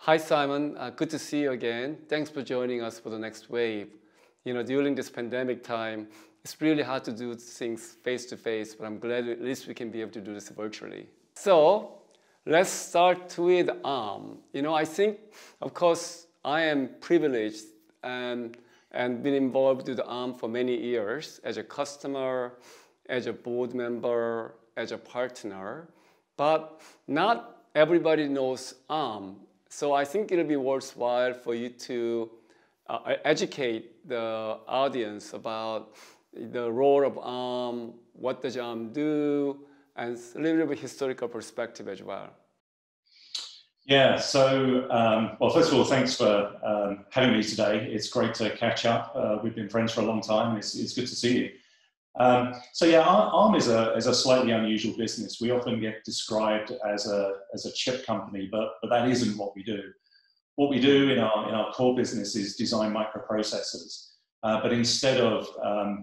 Hi, Simon. Good to see you again. Thanks for joining us for the next wave. During this pandemic time, it's really hard to do things face to face, but I'm glad at least we can be able to do this virtually. So let's start with ARM. I think, of course, I am privileged and been involved with ARM for many years as a customer, as a board member, as a partner, but not everybody knows ARM. So I think it'll be worthwhile for you to educate the audience about the role of ARM, what does ARM do, and a little bit of a historical perspective as well. Yeah, so, well, first of all, thanks for having me today. It's great to catch up. We've been friends for a long time. It's good to see you. So yeah, ARM is a slightly unusual business. We often get described as a chip company, but that isn't what we do. What we do in our core business is design microprocessors. But instead of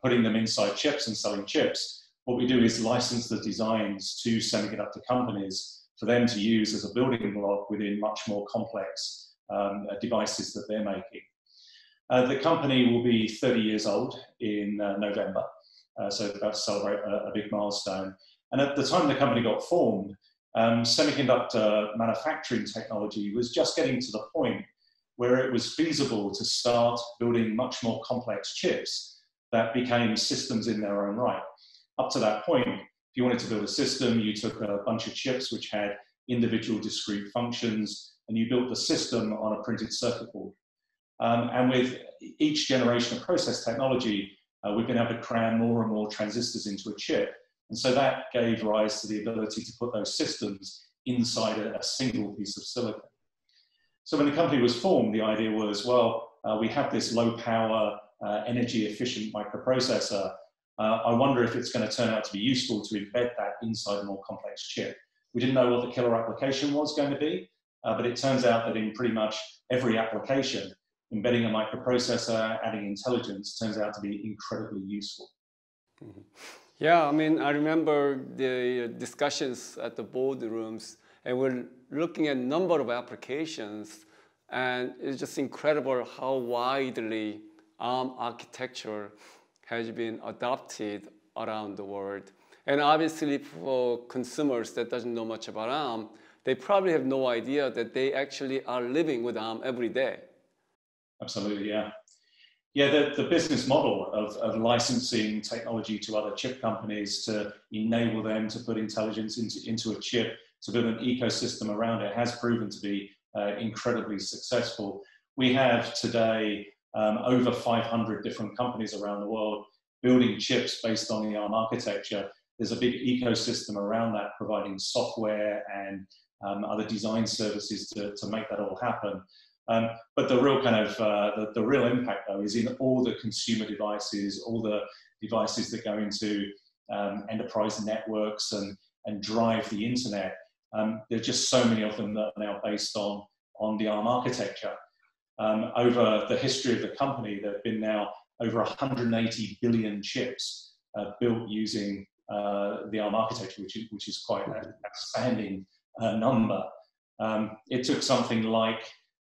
putting them inside chips and selling chips, what we do is license the designs to semiconductor companies for them to use as a building block within much more complex devices that they're making. The company will be 30 years old in November. So about to celebrate a big milestone. And at the time the company got formed, semiconductor manufacturing technology was just getting to the point where it was feasible to start building much more complex chips that became systems in their own right. Up to that point, if you wanted to build a system, you took a bunch of chips which had individual discrete functions, and you built the system on a printed circuit board. And with each generation of process technology, we've been able to cram more and more transistors into a chip. And so that gave rise to the ability to put those systems inside a single piece of silicon. So when the company was formed, the idea was, well, we have this low power, energy efficient microprocessor. I wonder if it's going to turn out to be useful to embed that inside a more complex chip. We didn't know what the killer application was going to be, but it turns out that in pretty much every application, embedding a microprocessor, adding intelligence turns out to be incredibly useful. Mm-hmm. Yeah, I mean, I remember the discussions at the boardrooms, and we're looking at a number of applications, and it's just incredible how widely ARM architecture has been adopted around the world. And obviously for consumers that doesn't know much about ARM, they probably have no idea that they actually are living with ARM every day. Absolutely, yeah. Yeah, the business model of licensing technology to other chip companies to enable them to put intelligence into a chip, to build an ecosystem around it, has proven to be incredibly successful. We have today over 500 different companies around the world building chips based on the ARM architecture. There's a big ecosystem around that, providing software and other design services to make that all happen. But the real kind of the real impact though is in all the consumer devices, all the devices that go into enterprise networks and drive the internet. There's just so many of them that are now based on the ARM architecture. Over the history of the company, there have been now over 180 billion chips built using the ARM architecture, which is quite an outstanding number. It took something like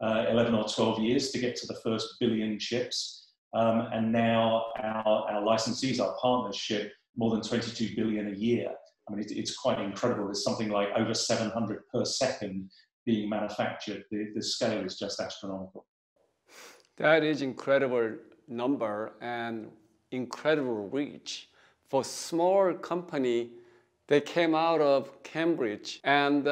11 or 12 years to get to the first billion chips. And now our licensees, our partners, ship more than 22 billion a year. I mean, it's quite incredible. There's something like over 700 per second being manufactured. The scale is just astronomical. That is incredible number and incredible reach. For small company, they came out of Cambridge, and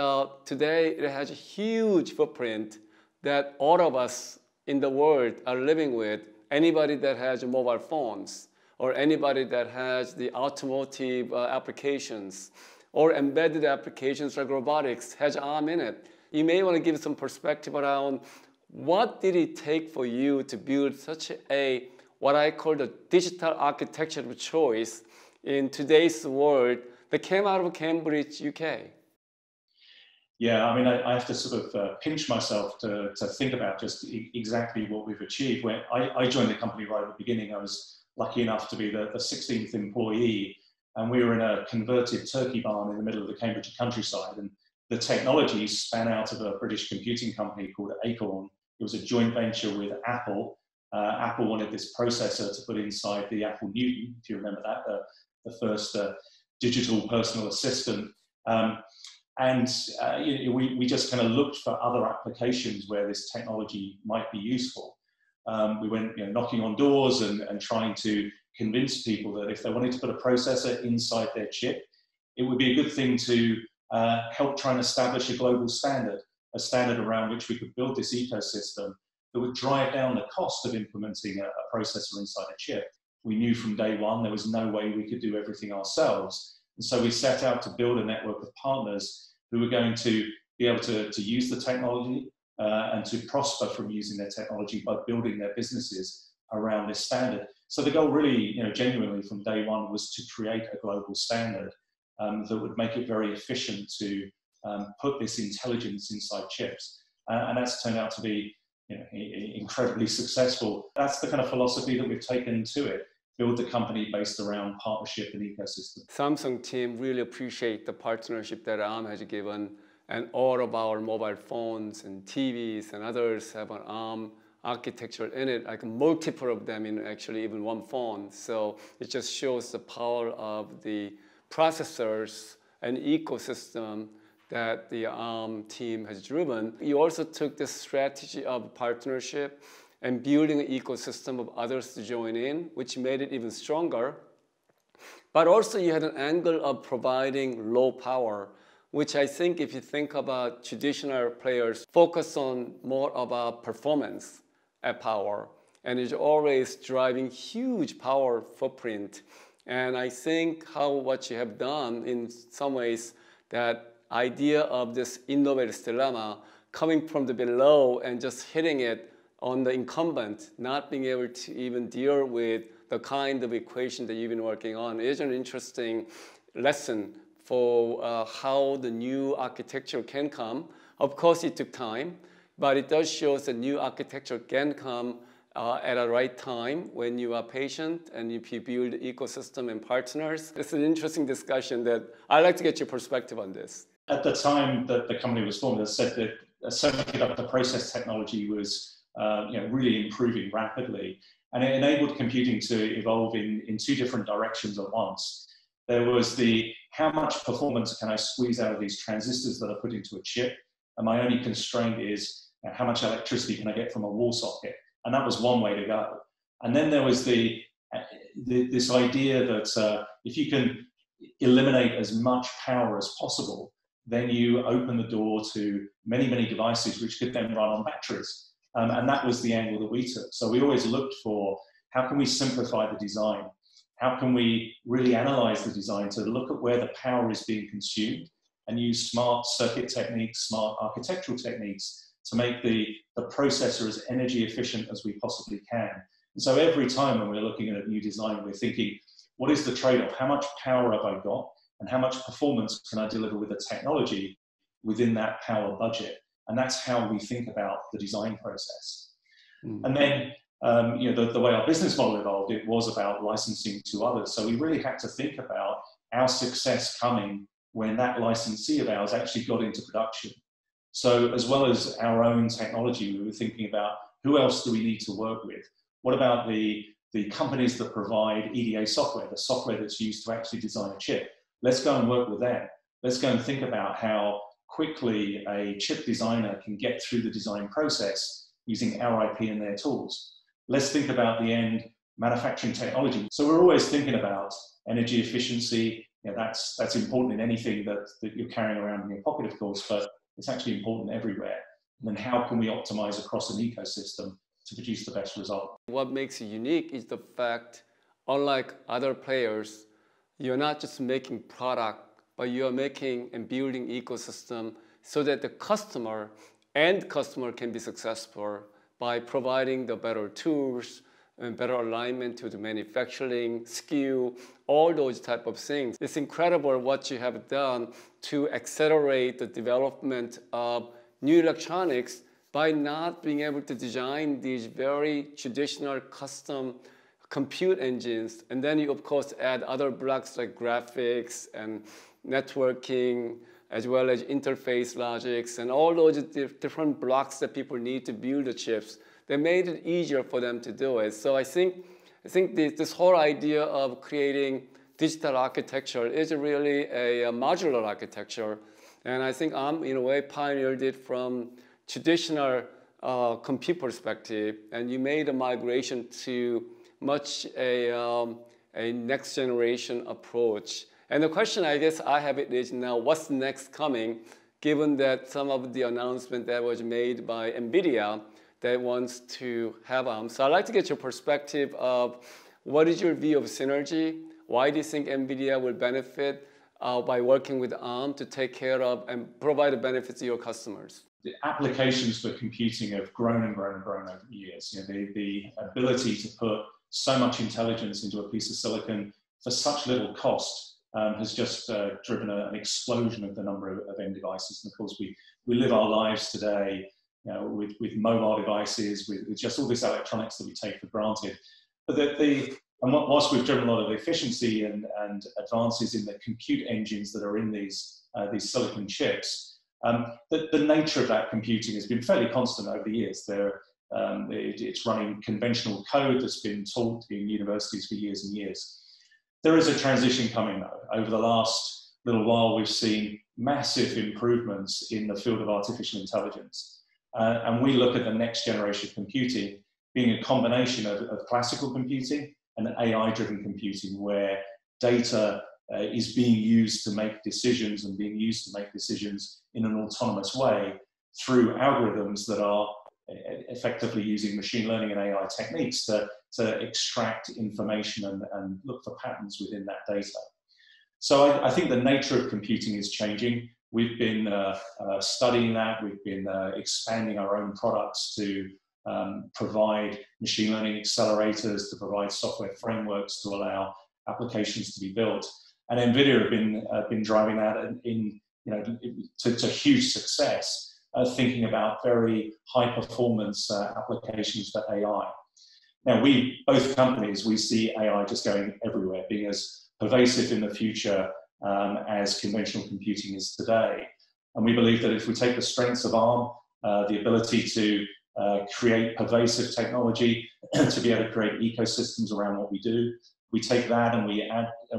today it has a huge footprint that all of us in the world are living with. Anybody that has mobile phones, or anybody that has the automotive applications, or embedded applications like robotics, has ARM in it. You may want to give some perspective around what did it take for you to build such a, what I call the digital architecture of choice in today's world that came out of Cambridge, UK? Yeah, I mean, I have to sort of pinch myself to think about just exactly what we've achieved. When I joined the company right at the beginning, I was lucky enough to be the 16th employee, and we were in a converted turkey barn in the middle of the Cambridge countryside. And the technology span out of a British computing company called Acorn. It was a joint venture with Apple. Apple wanted this processor to put inside the Apple Newton, if you remember that, the first digital personal assistant. We just kind of looked for other applications where this technology might be useful. We went knocking on doors and trying to convince people that if they wanted to put a processor inside their chip, it would be a good thing to help try and establish a global standard, a standard around which we could build this ecosystem that would drive down the cost of implementing a processor inside a chip. We knew from day one there was no way we could do everything ourselves. And so we set out to build a network of partners who were going to be able to use the technology and to prosper from using their technology by building their businesses around this standard. So the goal really, genuinely from day one was to create a global standard that would make it very efficient to put this intelligence inside chips. And that's turned out to be incredibly successful. That's the kind of philosophy that we've taken to it. Build the company based around partnership and ecosystem. Samsung team really appreciate the partnership that ARM has given, and all of our mobile phones and TVs and others have an ARM architecture in it, like multiple of them in actually even one phone. So it just shows the power of the processors and ecosystem that the ARM team has driven. You also took this strategy of partnership and building an ecosystem of others to join in, which made it even stronger. But also you had an angle of providing low power, which I think if you think about traditional players, focus on more about performance at power, and is always driving huge power footprint. And I think what you have done in some ways, that idea of this innovator's dilemma coming from the below and just hitting it on the incumbent, not being able to even deal with the kind of equation that you've been working on, is an interesting lesson for how the new architecture can come. Of course, it took time, but it does show that new architecture can come at a right time when you are patient and if you build ecosystem and partners. It's an interesting discussion that I'd like to get your perspective on this. At the time that the company was formed, as I said, that semiconductor process technology was really improving rapidly, and it enabled computing to evolve in two different directions at once. There was the how much performance can I squeeze out of these transistors that are put into a chip, and my only constraint is how much electricity can I get from a wall socket, and that was one way to go. And then there was this idea that if you can eliminate as much power as possible, then you open the door to many, many devices which could then run on batteries. And that was the angle that we took. So we always looked for how can we simplify the design? How can we really analyze the design to look at where the power is being consumed and use smart circuit techniques, smart architectural techniques to make the processor as energy efficient as we possibly can. And so every time when we're looking at a new design, we're thinking, what is the trade-off? How much power have I got? And how much performance can I deliver with the technology within that power budget? And that's how we think about the design process. And then, the way our business model evolved, it was about licensing to others. So we really had to think about our success coming when that licensee of ours actually got into production. So as well as our own technology, we were thinking about who else do we need to work with? What about the companies that provide EDA software, the software that's used to actually design a chip? Let's go and work with them. Let's go and think about how quickly a chip designer can get through the design process using our IP and their tools. Let's think about the end manufacturing technology. So we're always thinking about energy efficiency. That's important in anything that you're carrying around in your pocket, of course, but it's actually important everywhere. And then how can we optimize across an ecosystem to produce the best result? What makes it unique is the fact, unlike other players, you're not just making product, but you're making and building ecosystem so that the customer can be successful by providing the better tools and better alignment to the manufacturing, SKU, all those type of things. It's incredible what you have done to accelerate the development of new electronics by not being able to design these very traditional custom compute engines. And then you, of course, add other blocks like graphics and networking as well as interface logics and all those different blocks that people need to build the chips. They made it easier for them to do it. So I think this whole idea of creating digital architecture is really a modular architecture. And I think ARM, in a way, pioneered it from traditional compute perspective. And you made a migration to much a next generation approach. And the question I guess I have is now, what's next coming, given that some of the announcement that was made by NVIDIA that wants to have ARM. So I'd like to get your perspective of what is your view of synergy? Why do you think NVIDIA will benefit by working with ARM to take care of and provide the benefits to your customers? The applications for computing have grown and grown and grown over the years. You know, the ability to put so much intelligence into a piece of silicon for such little cost has just driven an explosion of the number of end devices. And of course, we live our lives today, you know, with mobile devices, with just all this electronics that we take for granted. But and whilst we've driven a lot of efficiency and advances in the compute engines that are in these silicon chips, the nature of that computing has been fairly constant over the years. It's running conventional code that's been taught in universities for years and years. There is a transition coming though. Over the last little while, we've seen massive improvements in the field of artificial intelligence. And we look at the next generation of computing being a combination of classical computing and AI-driven computing, where data is being used to make decisions and being used to make decisions in an autonomous way through algorithms that are effectively using machine learning and AI techniques to extract information and look for patterns within that data. So I think the nature of computing is changing. We've been studying that. We've been expanding our own products to provide machine learning accelerators, to provide software frameworks to allow applications to be built. And NVIDIA have been driving that to huge success. Thinking about very high performance applications for AI. Now, both companies, we see AI just going everywhere, being as pervasive in the future as conventional computing is today. And we believe that if we take the strengths of ARM, the ability to create pervasive technology, to be able to create ecosystems around what we do, we take that and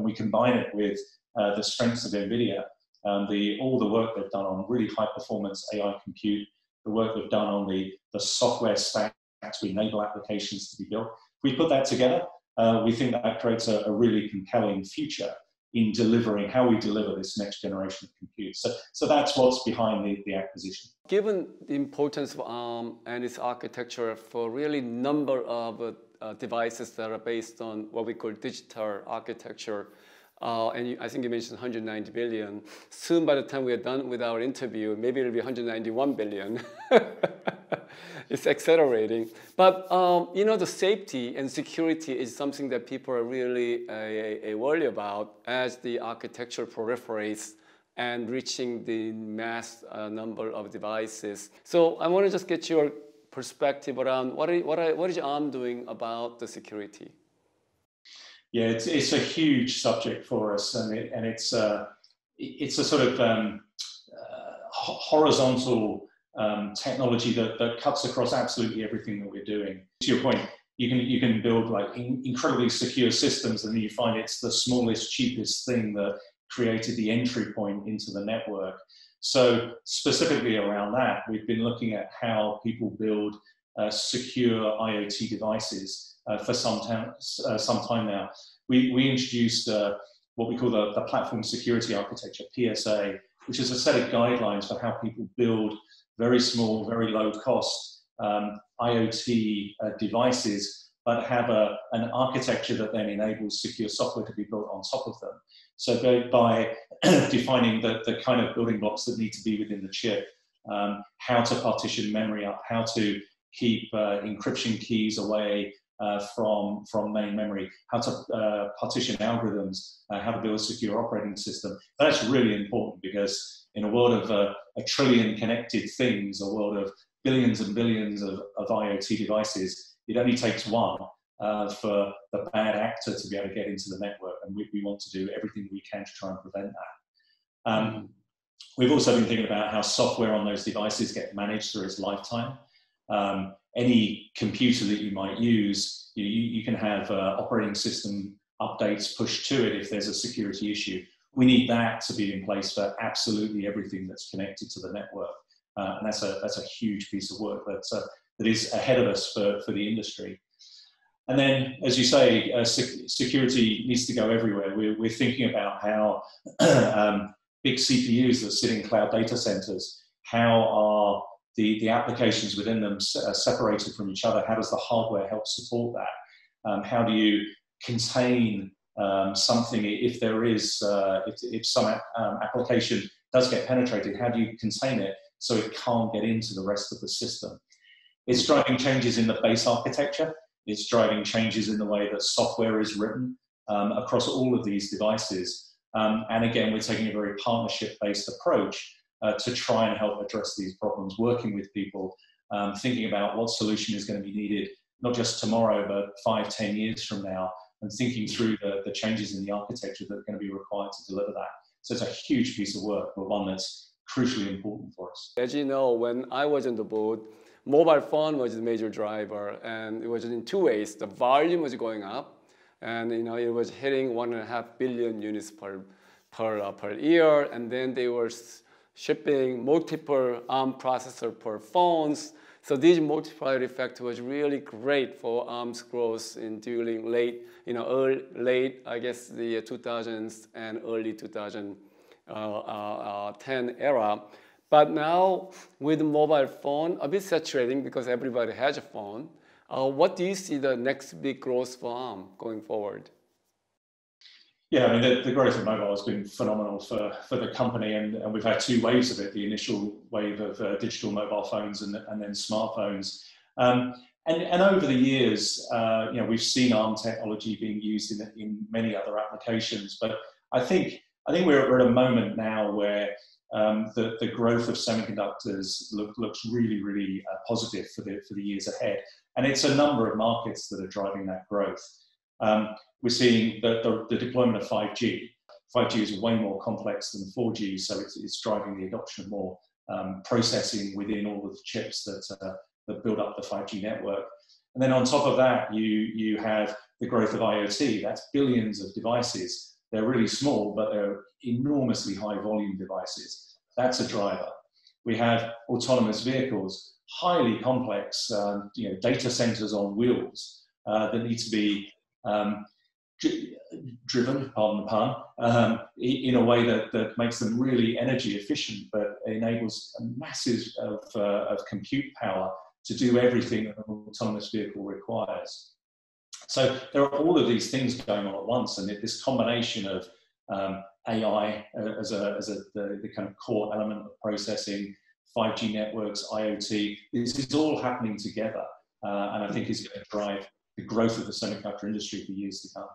we combine it with the strengths of NVIDIA. All the work they've done on really high performance AI compute, the work they've done on the software stack to enable applications to be built. If we put that together, we think that creates a really compelling future in delivering how we deliver this next generation of compute. So that's what's behind the acquisition. Given the importance of ARM and its architecture for really number of devices that are based on what we call digital architecture, and I think you mentioned 190 billion. Soon, by the time we are done with our interview, maybe it'll be 191 billion. It's accelerating. But, the safety and security is something that people are really worried about as the architecture proliferates and reaching the mass number of devices. So I want to just get your perspective around what is ARM doing about the security? Yeah, it's a huge subject for us, and it's a sort of horizontal technology that cuts across absolutely everything that we're doing. To your point, you can build like incredibly secure systems, and you find it's the smallest, cheapest thing that created the entry point into the network. So specifically around that, we've been looking at how people build secure IoT devices for some time now. We introduced what we call the Platform Security Architecture, PSA, which is a set of guidelines for how people build very small, very low cost IoT devices, but have an architecture that then enables secure software to be built on top of them. So by defining the kind of building blocks that need to be within the chip, how to partition memory up, how to keep encryption keys away from main memory, how to partition algorithms, how to build a secure operating system. That's really important because in a world of a trillion connected things, a world of billions and billions of IoT devices, it only takes one for the bad actor to be able to get into the network, and we want to do everything we can to try and prevent that. We've also been thinking about how software on those devices get managed through its lifetime. Any computer that you might use, you can have operating system updates pushed to it if there's a security issue. We need that to be in place for absolutely everything that's connected to the network. And that's a huge piece of work that is ahead of us for the industry. And then, as you say, security needs to go everywhere. We're thinking about how big CPUs that sit in cloud data centers, how are the applications within them separated from each other? How does the hardware help support that? How do you contain something if there is, if some application does get penetrated, how do you contain it so it can't get into the rest of the system? It's driving changes in the base architecture. It's driving changes in the way that software is written across all of these devices. And again, we're taking a very partnership-based approach to try and help address these problems, working with people, thinking about what solution is going to be needed, not just tomorrow, but 5-10 years from now, and thinking through the changes in the architecture that are going to be required to deliver that. So it's a huge piece of work, but one that's crucially important for us. As you know, when I was on the board, mobile phone was the major driver, and it was in two ways. The volume was going up, and it was hitting 1.5 billion units per year, and then they were shipping multiple ARM processor per phones. So this multiplier effect was really great for ARM's growth during late, I guess the 2000s and early 2010 era. But now with the mobile phone, a bit saturating because everybody has a phone. What do you see the next big growth for ARM going forward? Yeah, I mean, the growth of mobile has been phenomenal for the company, and we've had two waves of it, the initial wave of digital mobile phones and then smartphones. And over the years, we've seen ARM technology being used in many other applications, but I think we're at a moment now where the growth of semiconductors looks really, really positive for the years ahead. And it's a number of markets that are driving that growth. We're seeing the deployment of 5G. 5G is way more complex than 4G, so it's driving the adoption of more processing within all of the chips that build up the 5G network. And then on top of that, you have the growth of IoT. That's billions of devices. They're really small, but they're enormously high volume devices. That's a driver. We have autonomous vehicles, highly complex data centers on wheels that need to be driven, pardon the pun, in a way that makes them really energy efficient, but enables a massive of compute power to do everything that an autonomous vehicle requires. So there are all of these things going on at once, and this combination of AI as the kind of core element of processing, 5G networks, IoT, this is all happening together, and I think is going to drive the growth of the semiconductor industry for years to come.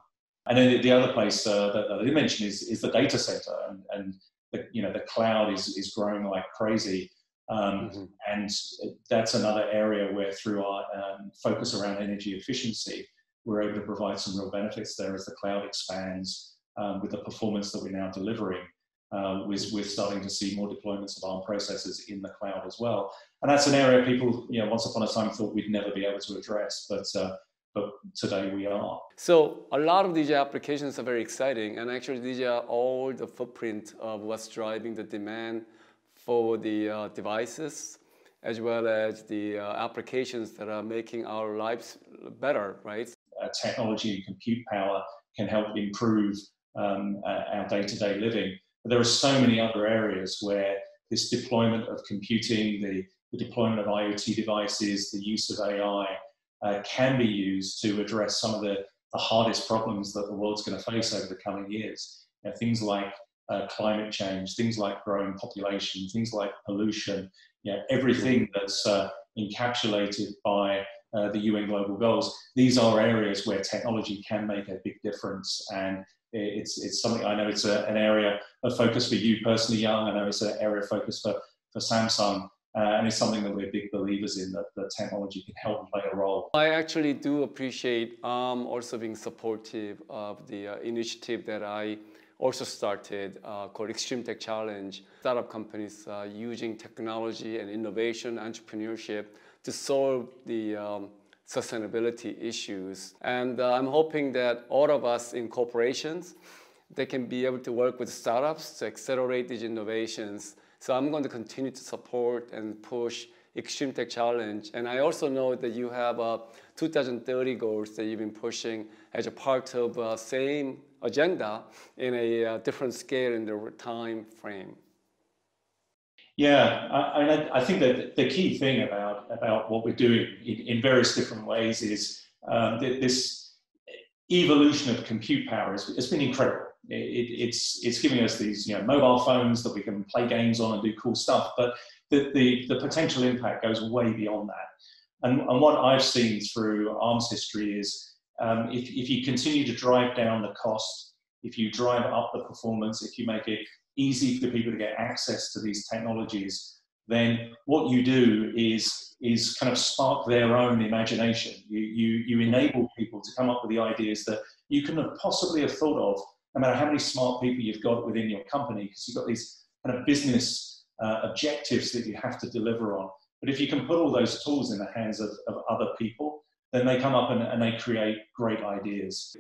And then the other place that I did mention is the data center, and the cloud is growing like crazy, and that's another area where through our focus around energy efficiency, we're able to provide some real benefits there as the cloud expands with the performance that we're now delivering. We're starting to see more deployments of ARM processors in the cloud as well, and that's an area people once upon a time thought we'd never be able to address, but today we are. So a lot of these applications are very exciting, and actually these are all the footprint of what's driving the demand for the devices, as well as the applications that are making our lives better, right? Technology and compute power can help improve our day-to-day living. But there are so many other areas where this deployment of computing, the deployment of IoT devices, the use of AI, can be used to address some of the hardest problems that the world's going to face over the coming years. Things like climate change, things like growing population, things like pollution, everything that's encapsulated by the UN Global Goals. These are areas where technology can make a big difference, and it's something, I know it's an area of focus for you personally, Young. I know it's an area of focus for Samsung. And it's something that we're big believers in, that technology can help play a role. I actually do appreciate also being supportive of the initiative that I also started called ExtremeTech Challenge. Startup companies using technology and innovation, entrepreneurship to solve the sustainability issues. And I'm hoping that all of us in corporations, they can be able to work with startups to accelerate these innovations. So I'm going to continue to support and push ExtremeTech Challenge. And I also know that you have 2030 goals that you've been pushing as a part of same agenda in a different scale in the time frame. Yeah, I think that the key thing about what we're doing in various different ways is this evolution of compute power has been incredible. It's giving us these mobile phones that we can play games on and do cool stuff, but the potential impact goes way beyond that. And what I've seen through ARM's history is if you continue to drive down the cost, if you drive up the performance, if you make it easy for people to get access to these technologies, then what you do is kind of spark their own imagination. You enable people to come up with the ideas that you couldn't have possibly have thought of, no matter how many smart people you've got within your company, because you've got these kind of business objectives that you have to deliver on. But if you can put all those tools in the hands of other people, then they come up and they create great ideas.